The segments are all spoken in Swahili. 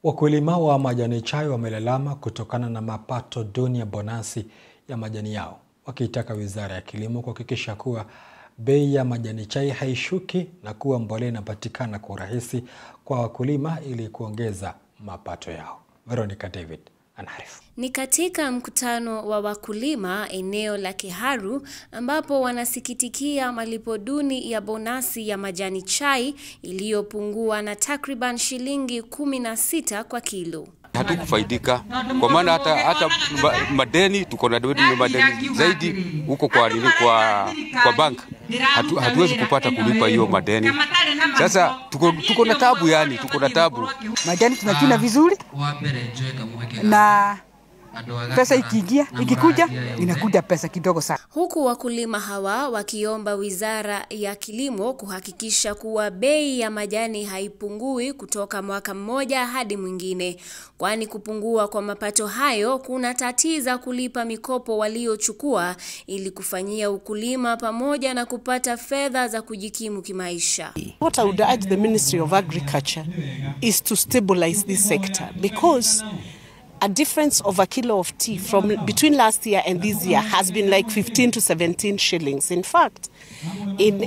Wakulima wa majani chai wamelalama kutokana na mapato duni ya bonasi ya majani yao, wakiitaka Wizara ya Kilimo kuhakikisha kuwa bei ya majani chai haishuki na kuwa mbolea inapatikana kwa urahisi kwa wakulima ili kuongeza mapato yao. Veronica David anaarifu. Ni katika mkutano wa wakulima eneo la Kiharu ambapo wanasikitikia malipo duni ya bonasi ya majani chai iliyopungua na takriban shilingi 16 kwa kilo. Hatukufaidika kwa maana hata madeni tuko na madeni zaidi huko kwa bank. Hatuwezi kupata kulipa hiyo madeni. Sasa tuko na tabu, yani tuko na tabu. Majani tunachuna vizuri na pesa ikikuja inakuja pesa kidogo sana. Huku wakulima hawa wakiomba Wizara ya Kilimo kuhakikisha kuwa bei ya majani haipungui kutoka mwaka mmoja hadi mwingine, kwani kupungua kwa mapato hayo kuna tatiza kulipa mikopo waliochukua ili kufanyia ukulima pamoja na kupata fedha za kujikimu kimaisha. What I would urge the Ministry of Agriculture is to stabilize this sector, because a difference of a kilo of tea from between last year and this year has been like 15 to 17 shillings. In fact, in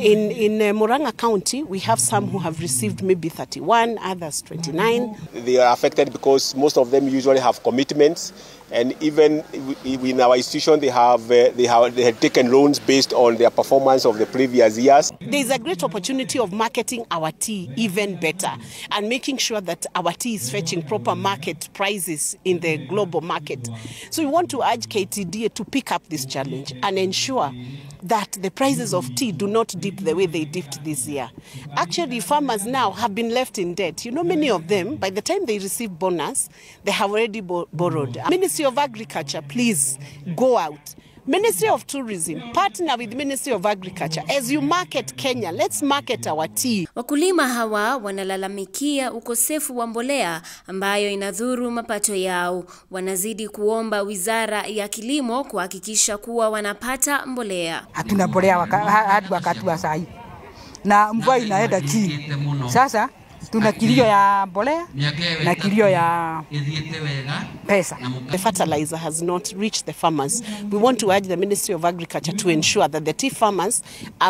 Murang'a County, we have some who have received maybe 31, others 29. They are affected because most of them usually have commitments, and even in our institution, they had taken loans based on their performance of the previous years. There is a great opportunity of marketing our tea even better and making sure that our tea is fetching proper market prices in the global market. So we want to urge KTDA to pick up this challenge and ensure that the prices of tea do not dip the way they dipped this year. Actually, farmers now have been left in debt. You know, many of them, by the time they receive bonus, they have already borrowed. Ministry of Agriculture, please go out. Ministry of Tourism, partner with Ministry of Agriculture. As you market Kenya, let's market our tea. Wakulima hawa wanalalamikia ukosefu wa mbolea ambayo inadhuru mapato yao. Wanazidi kuomba Wizara ya Kilimo kuhakikisha kuwa wanapata mbolea. Hatuna mbolea hadi wakati wa saa hii, na mvua inaenda chini. Sasa tuna kilio ya mbolea na kilio ya pesa. The fertilizer has not reached the farmers. We want to urge the Ministry of Agriculture to ensure that the tea farmers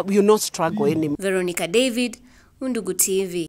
will not struggle anymore. Veronica David, Undugu TV.